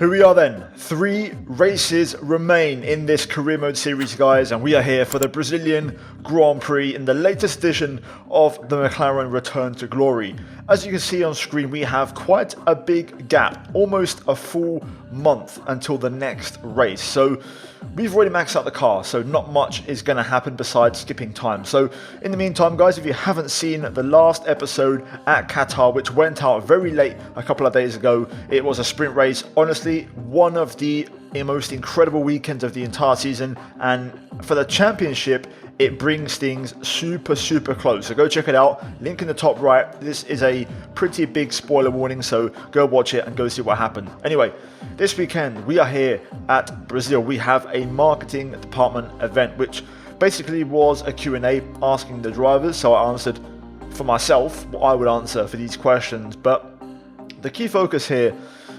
Here we are then. 3 races remain in this career mode series, guys, and we are here for the Brazilian Grand Prix in the latest edition of the McLaren Return to Glory. As you can see on screen, we have quite a big gap, almost a full month until the next race. So we've already maxed out the car, so not much is going to happen besides skipping time. So in the meantime, guys, if you haven't seen the last episode at Qatar, which went out very late a couple of days ago, it was a sprint race. Honestly, one of the most incredible weekends of the entire season, and for the championship, it brings things super close. So go check it out, link in the top right. This is a pretty big spoiler warning, so go watch it and go see what happened. Anyway, this weekend we are here at Brazil. We have a marketing department event, which basically was a Q&A asking the drivers. So I answered for myself what I would answer for these questions, but the key focus here,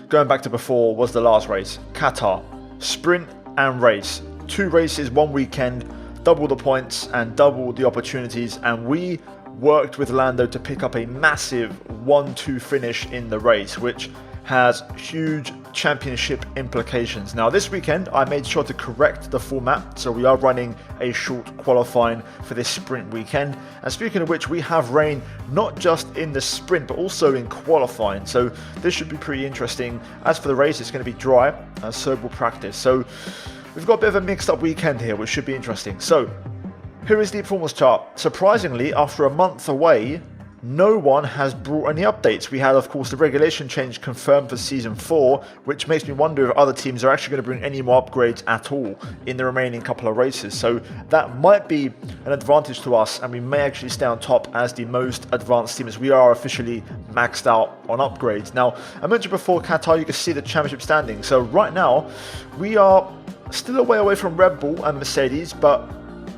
going back to before, was the last race, Qatar. Sprint and race. 2 races, 1 weekend, double the points and double the opportunities, and we worked with Lando to pick up a massive 1-2 finish in the race, which has huge championship implications. Now this weekend I made sure to correct the format, so we are running a short qualifying for this sprint weekend. And speaking of which, we have rain not just in the sprint but also in qualifying, so this should be pretty interesting. As for the race, it's going to be dry and so will practice. So we've got a bit of a mixed up weekend here, which should be interesting. So here is the performance chart. Surprisingly, after a month away, no one has brought any updates. We had, of course, the regulation change confirmed for Season 4, which makes me wonder if other teams are actually going to bring any more upgrades at all in the remaining couple of races. So that might be an advantage to us, and we may actually stay on top as the most advanced team, as we are officially maxed out on upgrades. Now, I mentioned before Qatar, you can see the championship standing. So right now, we are still a way away from Red Bull and Mercedes, but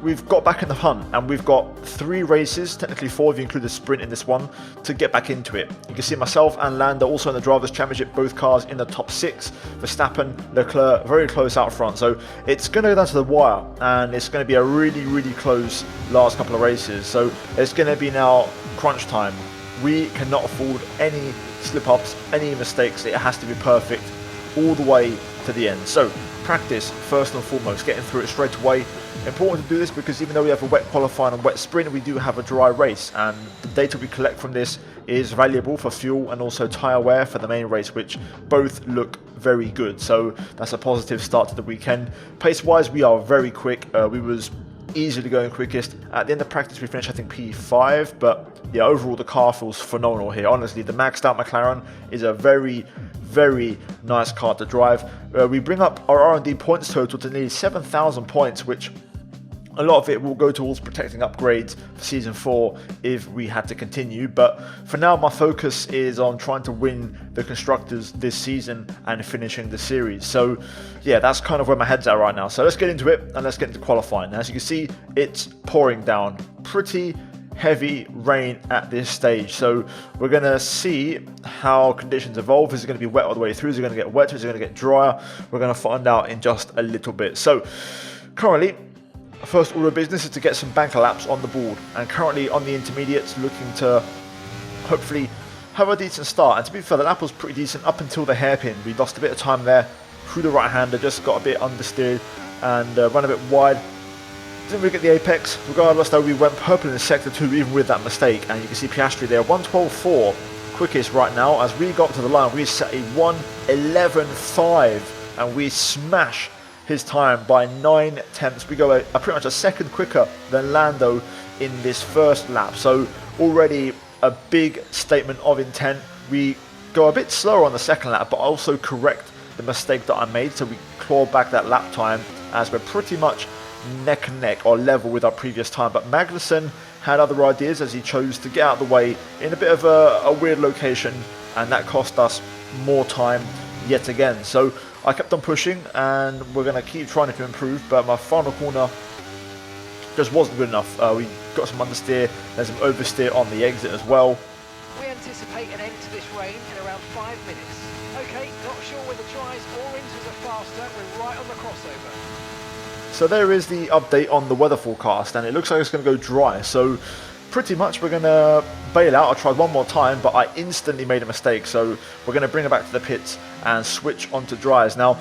we've got back in the hunt, and we've got 3 races, technically 4 if you include the sprint in this one, to get back into it. You can see myself and Lando also in the Drivers' Championship, both cars in the top 6. Verstappen, Leclerc, very close out front. So it's going to go down to the wire, and it's going to be a really close last couple of races. So it's going to be now crunch time. We cannot afford any slip-ups, any mistakes. It has to be perfect all the way to the end. So practice first and foremost, getting through it straight away. Important to do this because even though we have a wet qualifying and wet sprint, we do have a dry race, and the data we collect from this is valuable for fuel and also tyre wear for the main race, which both look very good. So that's a positive start to the weekend. Pace wise, we are very quick. We was easily going quickest. At the end of practice we finished I think P5, but yeah, overall the car feels phenomenal here. Honestly, the maxed out McLaren is a very nice car to drive. We bring up our R&D points total to nearly 7,000 points, which a lot of it will go towards protecting upgrades for Season 4 if we had to continue. But for now, my focus is on trying to win the Constructors this season and finishing the series. So yeah, that's kind of where my head's at right now. So let's get into it and let's get into qualifying. As you can see, it's pouring down. Pretty heavy rain at this stage, so we're going to see how conditions evolve. Is it going to be wet all the way through? Is it going to get wetter? Is it going to get drier? We're going to find out in just a little bit. So currently, first order of business is to get some banker laps on the board, and currently on the intermediates, looking to hopefully have a decent start. And to be fair, the lap was pretty decent up until the hairpin. We lost a bit of time there through the right-hander, just got a bit understeered and ran a bit wide. Didn't really get the apex. Regardless though, we went purple in sector 2 even with that mistake, and you can see Piastri there 1:12.4 quickest right now. As we got to the line, we set a 1:11.5 and we smash his time by 9 tenths. We go pretty much a second quicker than Lando in this first lap, so already a big statement of intent. We go a bit slower on the second lap, but also correct the mistake that I made, so we claw back that lap time as we're pretty much neck and neck or level with our previous time. But Magnussen had other ideas as he chose to get out of the way in a bit of a weird location, and that cost us more time yet again. So I kept on pushing, and we're going to keep trying to improve, but my final corner just wasn't good enough. We got some understeer, there's some oversteer on the exit as well. We anticipate an end to this rain in around 5 minutes. Okay, not sure whether dries or inters are faster. We're right on the crossover. So there is the update on the weather forecast, and it looks like it's going to go dry. So pretty much we're going to bail out. I tried one more time, but I instantly made a mistake. So we're going to bring it back to the pits and switch onto dryers. Now,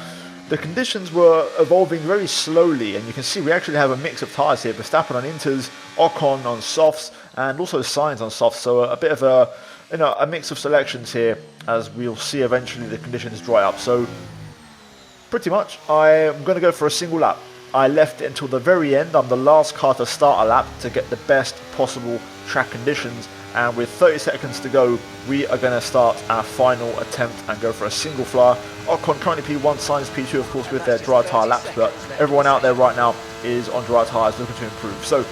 the conditions were evolving very slowly, and you can see we actually have a mix of tyres here. Verstappen on inters, Ocon on softs, and also Sainz on softs. So a bit of a mix of selections here, as we'll see eventually the conditions dry up. So pretty much I'm going to go for a single lap. I left it until the very end. I'm the last car to start a lap to get the best possible track conditions. And with 30 seconds to go, we are going to start our final attempt and go for a single flyer. Ocon currently P1, Sainz P2, of course, with their dry tyre laps, but everyone out there right now is on dry tyres looking to improve. So,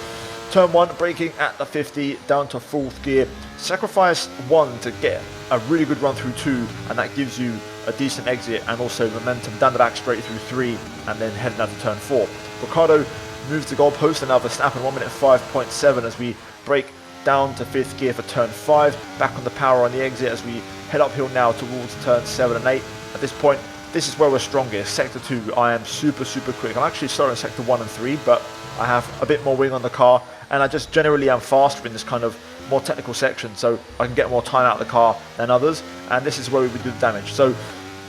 turn 1, braking at the 50, down to 4th gear. Sacrifice 1 to get a really good run through 2, and that gives you a decent exit and also momentum down the back straight through 3, and then heading out to turn 4. Ricciardo moves the goalpost, and now Verstappen 1 minute 5.7 as we brake down to 5th gear for turn 5, back on the power on the exit as we head uphill now towards turn 7 and 8. At this point, this is where we're strongest. Sector 2, I am super quick. I'm actually slower in sector 1 and 3, but I have a bit more wing on the car, and I just generally am faster in this kind of more technical section, so I can get more time out of the car than others, and this is where we would do the damage. So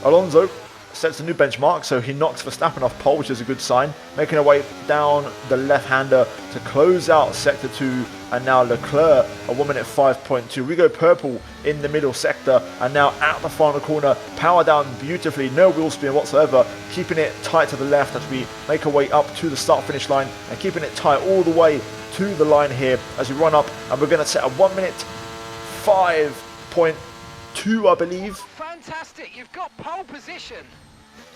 Alonso sets a new benchmark, so he knocks Verstappen off pole, which is a good sign, making our way down the left-hander to close out sector 2, and now Leclerc a 1 minute 5.2. We go purple in the middle sector, and now out the final corner, power down beautifully, no wheel spin whatsoever, keeping it tight to the left as we make our way up to the start-finish line, and keeping it tight all the way to the line here as we run up, and we're going to set a 1 minute 5.2, I believe. Fantastic, you've got pole position.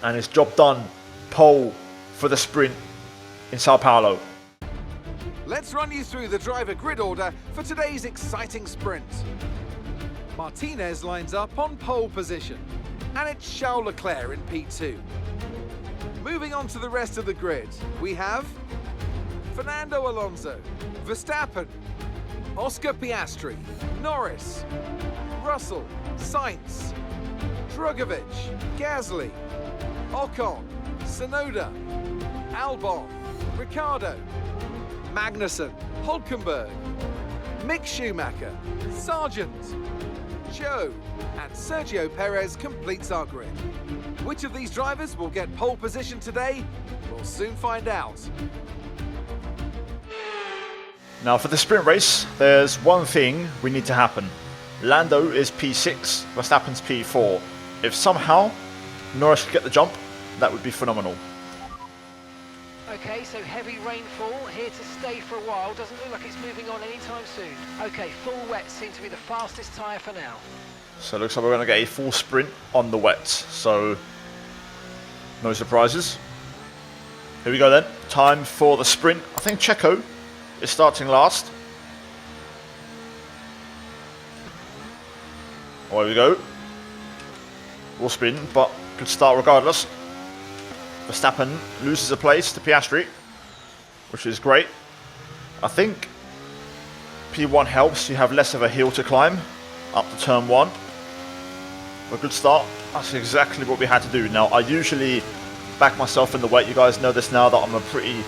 And it's job done. Pole for the sprint in Sao Paulo. Let's run you through the driver grid order for today's exciting sprint. Martinez lines up on pole position, and it's Charles Leclerc in P2. Moving on to the rest of the grid, we have Fernando Alonso, Verstappen, Oscar Piastri, Norris, Russell, Sainz, Drugovich, Gasly, Ocon, Tsunoda, Albon, Ricciardo, Magnussen, Hülkenberg, Mick Schumacher, Sargent, Joe, and Sergio Perez completes our grid. Which of these drivers will get pole position today? We'll soon find out. Now for the sprint race, there's one thing we need to happen. Lando is P6, Verstappen's P4. If somehow Norris could get the jump, that would be phenomenal. Okay, so heavy rainfall here to stay for a while. Doesn't look like it's moving on anytime soon. Okay, full wet seems to be the fastest tyre for now. So it looks like we're going to get a full sprint on the wets. So no surprises. Here we go then. Time for the sprint. I think Checo is starting last. Away we go. We'll spin, but good start regardless. Verstappen loses a place to Piastri, which is great. I think P1 helps. You have less of a hill to climb up to turn 1. A good start. That's exactly what we had to do. Now, I usually back myself in the wet. You guys know this now that I'm a pretty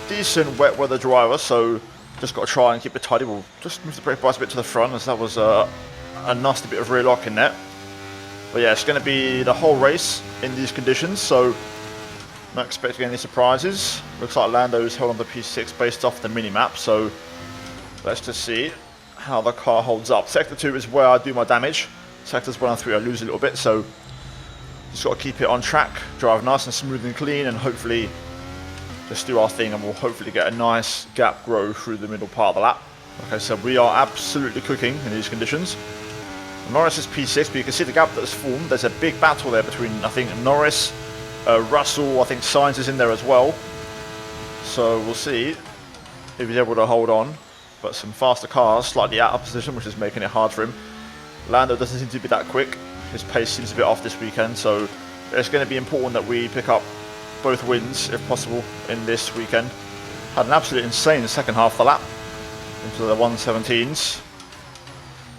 decent wet weather driver, so just got to try and keep it tidy. We'll just move the brake bias a bit to the front, as that was a nasty bit of rear lock in there. But yeah, it's going to be the whole race in these conditions, so not expecting any surprises. Looks like Lando's held on the P6 based off the mini-map, so let's just see how the car holds up. Sector 2 is where I do my damage. Sectors 1 and 3 I lose a little bit, so just got to keep it on track, drive nice and smooth and clean, and hopefully just do our thing, and we'll hopefully get a nice gap grow through the middle part of the lap. Okay, so we are absolutely cooking in these conditions. Norris is P6, but you can see the gap that has formed. There's a big battle there between, I think, Norris, Russell, I think Sainz is in there as well. So we'll see if he's able to hold on. But some faster cars, slightly out of position, which is making it hard for him. Lando doesn't seem to be that quick. His pace seems a bit off this weekend, so it's going to be important that we pick up both wins, if possible, in this weekend. Had an absolutely insane second half of the lap into the 117s.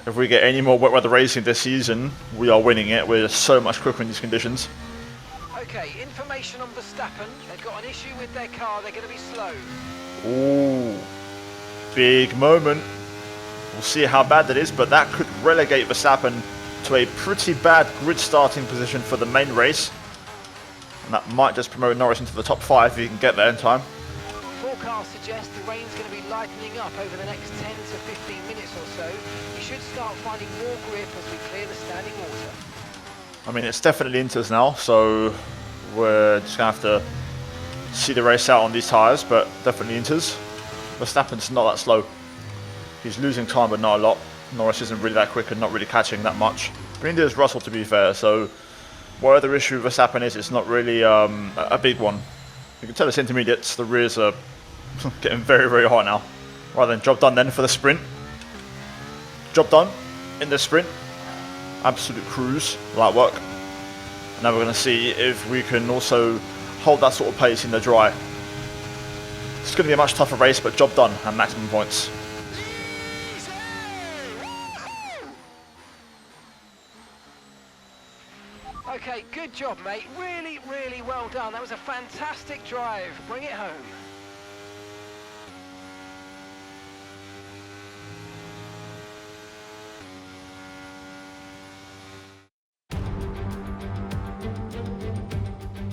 If we get any more wet weather racing this season, we are winning it. We're so much quicker in these conditions. Okay, information on Verstappen. They've got an issue with their car. They're going to be slow. Ooh, big moment. We'll see how bad that is, but that could relegate Verstappen to a pretty bad grid starting position for the main race. And that might just promote Norris into the top 5 if he can get there in time. Forecasts suggest the rain's going to be lightening up over the next 10 to 15 minutes or so. We should start finding more grip as we clear the standing water. I mean, it's definitely Inters now, so we're just going to have to see the race out on these tyres, but definitely Inters. Verstappen's not that slow. He's losing time, but not a lot. Norris isn't really that quick and not really catching that much. But neither is Russell, to be fair, so whatever the issue with Verstappen is, it's not really a big one. You can tell it's intermediates, the rears are getting very, very hot now. Right then, job done then for the sprint. Job done in the sprint. Absolute cruise, light work. Now we're going to see if we can also hold that sort of pace in the dry. It's going to be a much tougher race, but job done and maximum points. Okay, good job, mate. Really, really well done. That was a fantastic drive. Bring it home.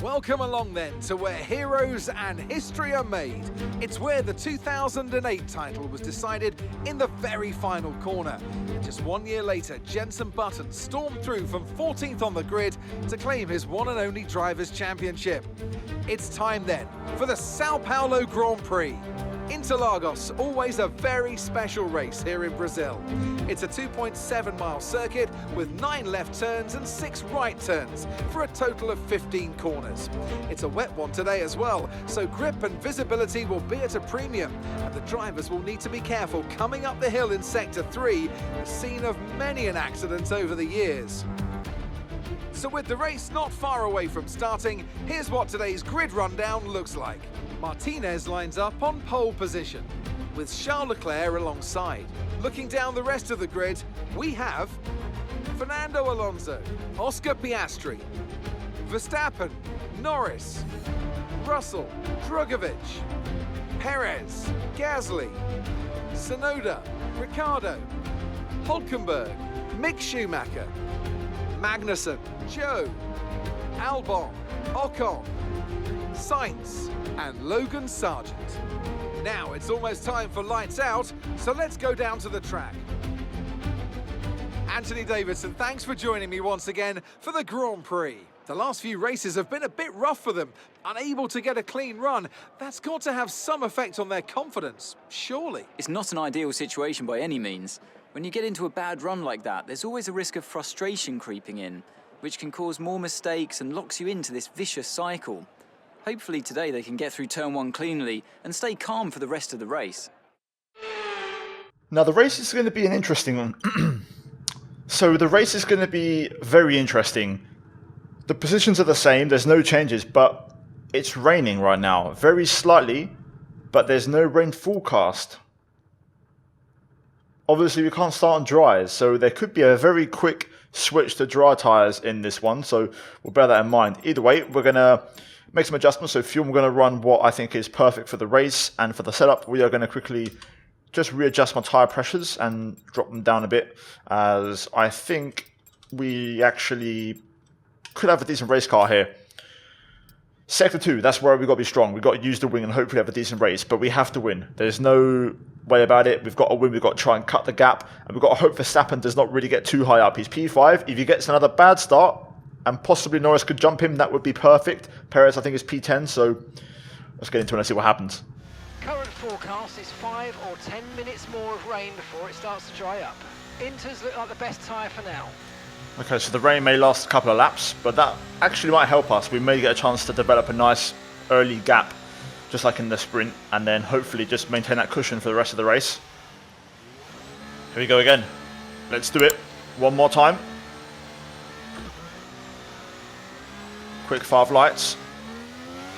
Welcome along then to where heroes and history are made. It's where the 2008 title was decided in the very final corner. Just 1 year later, Jenson Button stormed through from 14th on the grid to claim his one and only Drivers' Championship. It's time then for the Sao Paulo Grand Prix. Interlagos, always a very special race here in Brazil. It's a 2.7 mile circuit with 9 left turns and 6 right turns for a total of 15 corners. It's a wet one today as well, so grip and visibility will be at a premium, and the drivers will need to be careful coming up the hill in Sector 3, the scene of many an accident over the years. So with the race not far away from starting, here's what today's grid rundown looks like. Martinez lines up on pole position, with Charles Leclerc alongside. Looking down the rest of the grid, we have Fernando Alonso, Oscar Piastri, Verstappen, Norris, Russell, Drugovich, Perez, Gasly, Tsunoda, Ricciardo, Hülkenberg, Mick Schumacher, Magnussen, Joe, Albon, Ocon, Sainz, and Logan Sargent. Now it's almost time for lights out, so let's go down to the track. Anthony Davidson, thanks for joining me once again for the Grand Prix. The last few races have been a bit rough for them, unable to get a clean run. That's got to have some effect on their confidence, surely. It's not an ideal situation by any means. When you get into a bad run like that, there's always a risk of frustration creeping in, which can cause more mistakes and locks you into this vicious cycle. Hopefully today they can get through turn 1 cleanly and stay calm for the rest of the race. Now the race is going to be an interesting one. So the race is going to be very interesting. The positions are the same, there's no changes, but it's raining right now. Very slightly, but there's no rain forecast. Obviously we can't start on dries, so there could be a very quick switch to dry tyres in this one, so we'll bear that in mind. Either way, we're going to make some adjustments. So fuel, we're going to run what I think is perfect for the race, and for the setup we are going to quickly just readjust my tyre pressures and drop them down a bit, as I think we actually could have a decent race car here. Sector 2, that's where we've got to be strong. We've got to use the wing and hopefully have a decent race, but we have to win. There's no way about it. We've got to win, we've got to try and cut the gap, and we've got to hope Verstappen does not really get too high up. He's P5. If he gets another bad start, and possibly Norris could jump him, that would be perfect. Perez, I think, is P10, so let's get into it and see what happens. Current forecast is 5 or 10 minutes more of rain before it starts to dry up. Inters look like the best tyre for now. Okay, so the rain may last a couple of laps, but that actually might help us. We may get a chance to develop a nice early gap, just like in the sprint, and then hopefully just maintain that cushion for the rest of the race. Here we go again. Let's do it one more time. Quick 5 lights.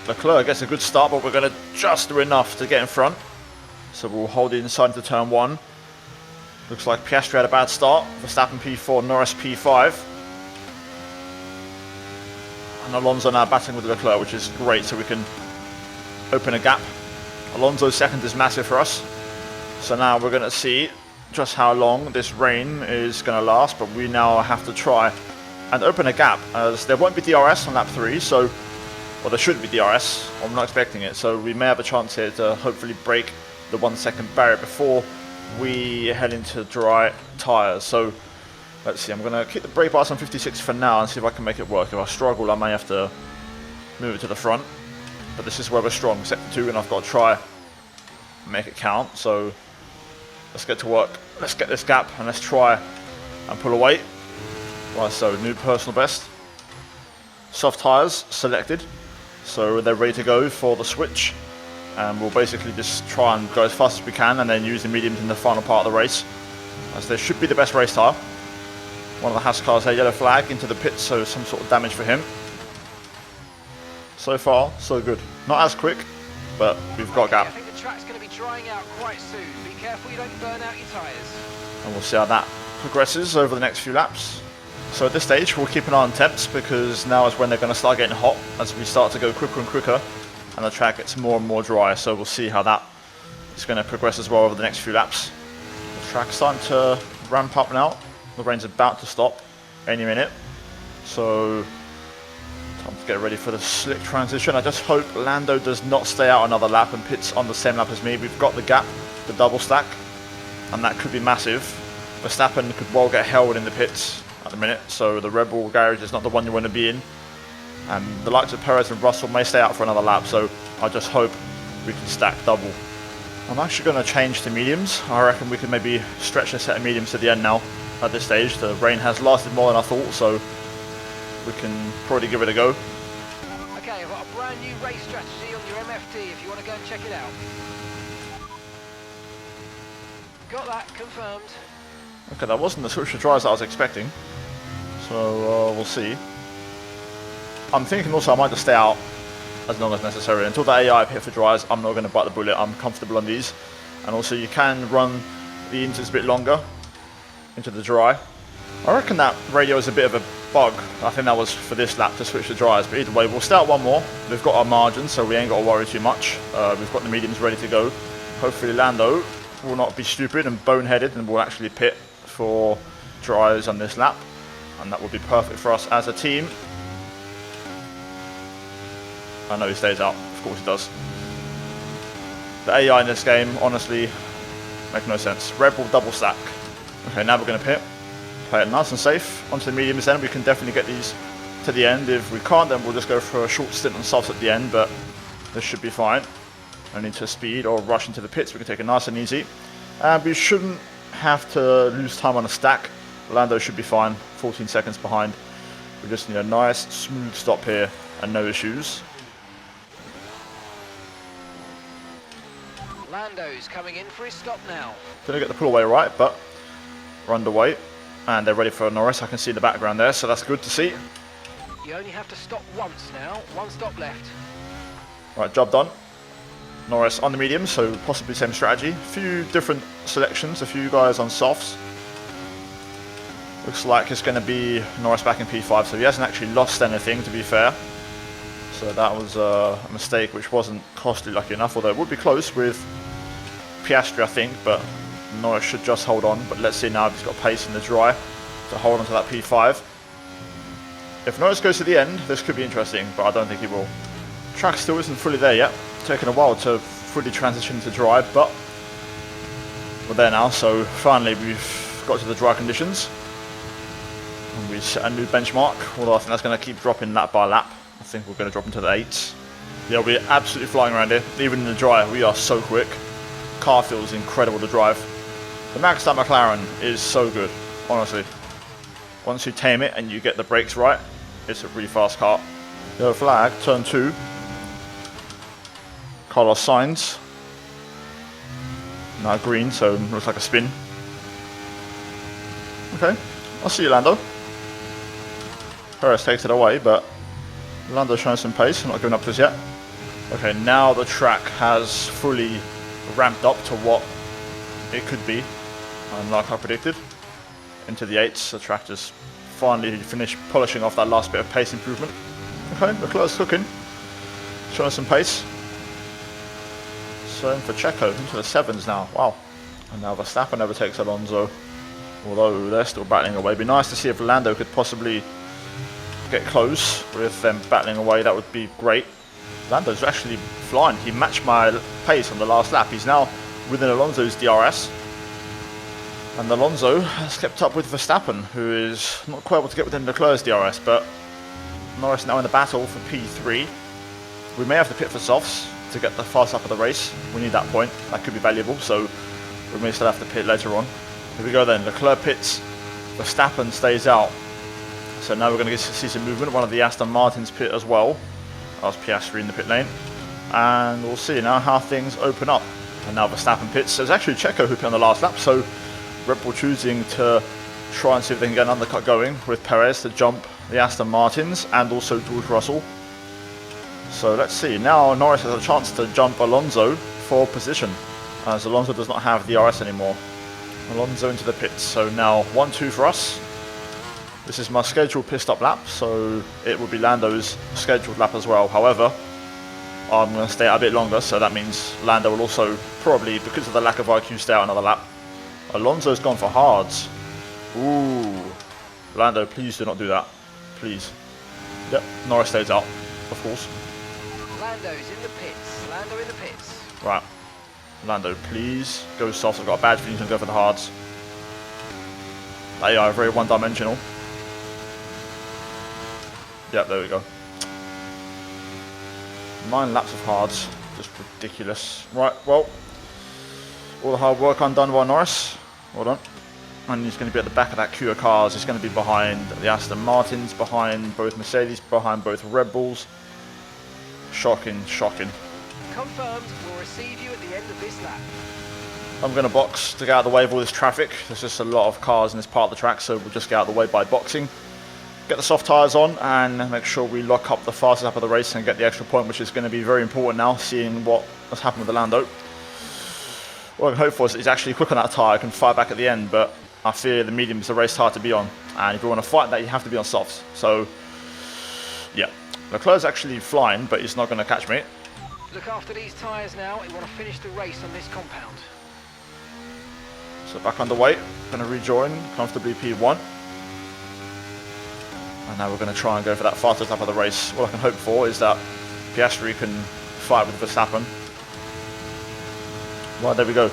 Leclerc gets a good start, but we're going to just do enough to get in front. So we'll hold it inside into turn 1. Looks like Piastri had a bad start. Verstappen P4, Norris P5. And Alonso now battling with Leclerc, which is great, so we can open a gap. Alonso's second is massive for us. So now we're going to see just how long this rain is going to last, but we now have to try and open a gap, as there won't be DRS on lap 3, so, well, there shouldn't be DRS, I'm not expecting it, so we may have a chance here to hopefully break the 1 second barrier before we head into dry tyres. So let's see, I'm going to keep the brake bars on 56 for now and see if I can make it work. If I struggle, I may have to move it to the front, but this is where we're strong, sector 2, and I've got to try and make it count. So let's get to work, let's get this gap and let's try and pull away. Right, so new personal best. Soft tyres selected, so they're ready to go for the switch. And we'll basically just try and go as fast as we can and then use the mediums in the final part of the race, as they should be the best race tyre. One of the Haas cars had yellow flag into the pits, so some sort of damage for him. So far, so good. Not as quick, but we've got a gap. I think the track's going to be drying out quite soon. Be careful you don't burn out your tyres. And we'll see how that progresses over the next few laps. So at this stage, we'll keep an eye on temps, because now is when they're going to start getting hot as we start to go quicker and quicker, and the track gets more and more dry. So we'll see how that is going to progress as well over the next few laps. The track's starting to ramp up now. The rain's about to stop any minute, so time to get ready for the slick transition. I just hope Lando does not stay out another lap and pits on the same lap as me. We've got the gap, the double stack, and that could be massive. Verstappen could well get held in the pits at the minute, so the Red Bull garage is not the one you want to be in. And the likes of Perez and Russell may stay out for another lap, so I just hope we can stack double. I'm actually going to change to mediums. I reckon we can maybe stretch a set of mediums to the end now at this stage. The rain has lasted more than I thought, so we can probably give it a go. Okay, I've got a brand new race strategy on your MFD if you want to go and check it out. Got that confirmed. Okay, that wasn't the switch to dries that I was expecting, so we'll see. I'm thinking also I might just stay out as long as necessary. Until the AI pit for dries, I'm not going to bite the bullet. I'm comfortable on these. And also you can run the inters a bit longer into the dry. I reckon that radio is a bit of a bug. I think that was for this lap to switch to dries. But either way, we'll start one more. We've got our margin, so we ain't got to worry too much. We've got the mediums ready to go. Hopefully Lando will not be stupid and boneheaded and will actually pit for dries on this lap. And that would be perfect for us as a team. I know he stays out, of course he does. The AI in this game, honestly, make no sense. Red Bull double stack. Okay, now we're going to pit. Play it nice and safe. Onto the mediums then, we can definitely get these to the end. If we can't, then we'll just go for a short stint on softs at the end, but this should be fine. No need to speed or rush into the pits, we can take it nice and easy. And we shouldn't have to lose time on a stack. Lando should be fine, 14 seconds behind. We just need a nice, smooth stop here and no issues. Lando's coming in for his stop now. Didn't get the pull away right, but we're underway. And they're ready for Norris. I can see the background there, so that's good to see. You only have to stop once now. One stop left. Right, job done. Norris on the medium, so possibly same strategy. A few different selections, a few guys on softs. Looks like it's going to be Norris back in P5, so he hasn't actually lost anything, to be fair. So that was a mistake which wasn't costly, lucky enough, although it would be close with Piastri, I think, but Norris should just hold on. But let's see now if he's got pace in the dry to hold on to that P5. If Norris goes to the end, this could be interesting, but I don't think he will. Track still isn't fully there yet. Taking a while to fully transition to dry, but we're there now, so finally we've got to the dry conditions. And we set a new benchmark, although I think that's going to keep dropping lap by lap. I think we're going to drop into the 8s. Yeah, we're absolutely flying around here. Even in the dry, we are so quick. Car feels incredible to drive. The maxed out McLaren is so good, honestly. Once you tame it and you get the brakes right, it's a really fast car. Yellow flag, turn 2. Carlos Sainz. Now green, so looks like a spin. Okay, I'll see you, Lando. Perez takes it away, but Lando's showing some pace, not giving up just yet. Okay, now the track has fully ramped up to what it could be, and like I predicted, into the 8s. The track just finally finished polishing off that last bit of pace improvement. Okay, Leclerc's cooking, showing some pace. So in for Checo, into the 7s now. Wow, And now Verstappen overtakes Alonso, although they're still battling away. It'd be nice to see if Lando could possibly get close with them battling away. That would be great. Lando's actually flying. He matched my pace on the last lap. He's now within Alonso's DRS. And Alonso has kept up with Verstappen, who is not quite able to get within Leclerc's DRS, but Norris now in the battle for P3. We may have to pit for softs to get the fast lap of the race. We need that point. That could be valuable, so we may still have to pit later on. Here we go then. Leclerc pits. Verstappen stays out. So now we're going to see some movement. One of the Aston Martins pit as well. That's Piastri in the pit lane. And we'll see now how things open up. And now Verstappen pits. There's actually Checo who pit on the last lap, so Red Bull choosing to try and see if they can get an undercut going with Perez to jump the Aston Martins and also George Russell. So let's see. Now Norris has a chance to jump Alonso for position, as Alonso does not have the DRS anymore. Alonso into the pits. So now 1-2 for us. This is my scheduled pit stop lap, so it will be Lando's scheduled lap as well. However, I'm going to stay out a bit longer, so that means Lando will also probably, because of the lack of IQ, stay out another lap. Alonso's gone for hards. Ooh. Lando, please do not do that. Please. Yep, Norris stays out, of course. Lando's in the pits. Lando in the pits. Right. Lando, please go soft. I've got a bad feeling he's going to go for the hards. They are very one-dimensional. Yep, there we go. 9 laps of hards. Just ridiculous. Right, well, all the hard work undone by Norris. Well done. And he's going to be at the back of that queue of cars. He's going to be behind the Aston Martins, behind both Mercedes, behind both Red Bulls. Shocking, shocking. Confirmed, we'll receive you at the end of this lap. I'm going to box to get out of the way of all this traffic. There's just a lot of cars in this part of the track, so we'll just get out of the way by boxing. Get the soft tyres on and make sure we lock up the fastest lap of the race and get the extra point, which is going to be very important now, seeing what has happened with the Lando. What I can hope for is that he's actually quick on that tyre, can fire back at the end, but I fear the medium is the race tyre to be on. And if you want to fight that, you have to be on softs. So, yeah. Leclerc's actually flying, but he's not going to catch me. Look after these tyres now. We want to finish the race on this compound. So back underway. Going to rejoin comfortably P1. And now we're going to try and go for that fastest lap of the race. What I can hope for is that Piastri can fight with Verstappen. Right, there we go.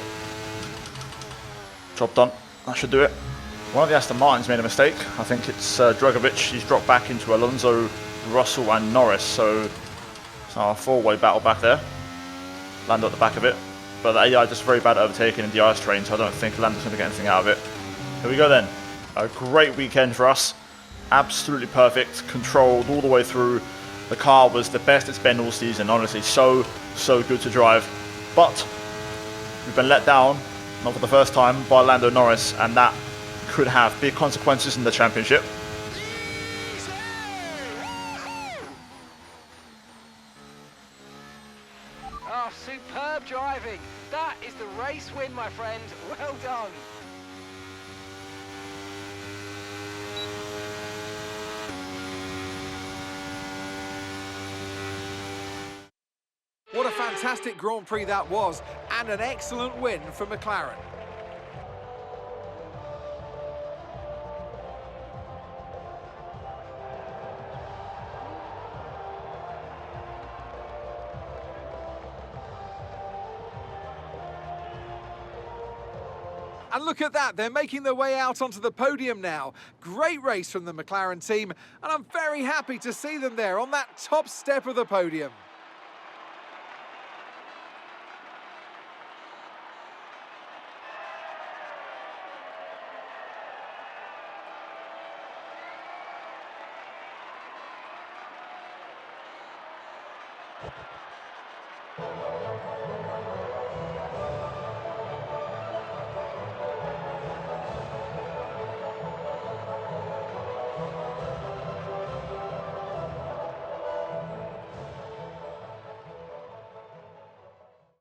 Job done. That should do it. One of the Aston Martins made a mistake. I think it's Dragovic. He's dropped back into Alonso, Russell and Norris. So it's our four-way battle back there. Lando at the back of it. But the AI just very bad at overtaking in the ice train, so I don't think Lando's going to get anything out of it. Here we go then. A great weekend for us. Absolutely perfect. Controlled all the way through. The car was the best it's been all season. Honestly, so good to drive. But we've been let down, not for the first time, by Lando Norris, and that could have big consequences in the championship. Oh, superb driving. That is the race win, my friend. Well done. What a fantastic Grand Prix that was, and an excellent win for McLaren. And look at that, they're making their way out onto the podium now. Great race from the McLaren team, and I'm very happy to see them there on that top step of the podium.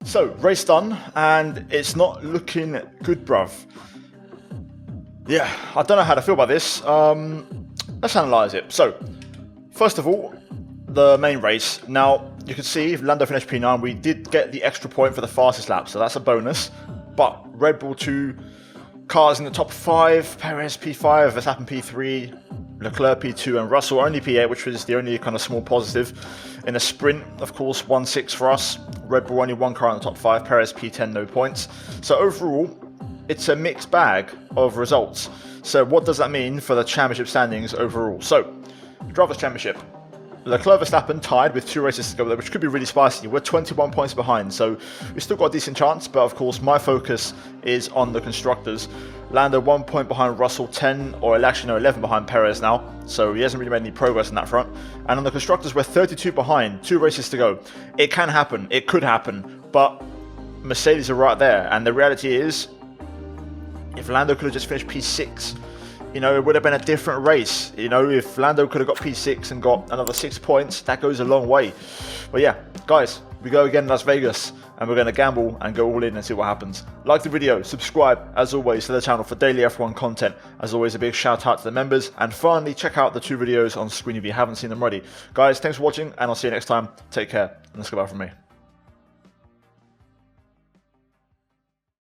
So, race done, and it's not looking good, bruv. Yeah, I don't know how to feel about this. Let's analyse it. So, first of all, the main race. Now, you can see if Lando finished P9, we did get the extra point for the fastest lap, so that's a bonus. But Red Bull 2 cars in the top 5, Perez P5, Verstappen P3, Leclerc P2 and Russell only P8, which was the only kind of small positive. In a sprint, of course, 1-6 for us. Red Bull only one car in the top 5, Perez P10, no points. So overall, it's a mixed bag of results. So what does that mean for the championship standings overall? So, Drivers' Championship. Leclerc Verstappen tied with 2 races to go there, which could be really spicy. We're 21 points behind, so we've still got a decent chance, but of course my focus is on the constructors. Lando 1 point behind Russell, 10, or actually no, 11 behind Perez now, so he hasn't really made any progress on that front. And on the constructors, we're 32 behind, 2 races to go. It can happen, it could happen, but Mercedes are right there, and the reality is, if Lando could have just finished P6, you know, it would have been a different race. You know, if Lando could have got P6 and got another 6 points, that goes a long way. But yeah, guys, we go again in Las Vegas, and we're going to gamble and go all in and see what happens. Like the video, subscribe, as always, to the channel for daily F1 content. As always, a big shout out to the members. And finally, check out the 2 videos on screen if you haven't seen them already. Guys, thanks for watching, and I'll see you next time. Take care, and that's goodbye from me.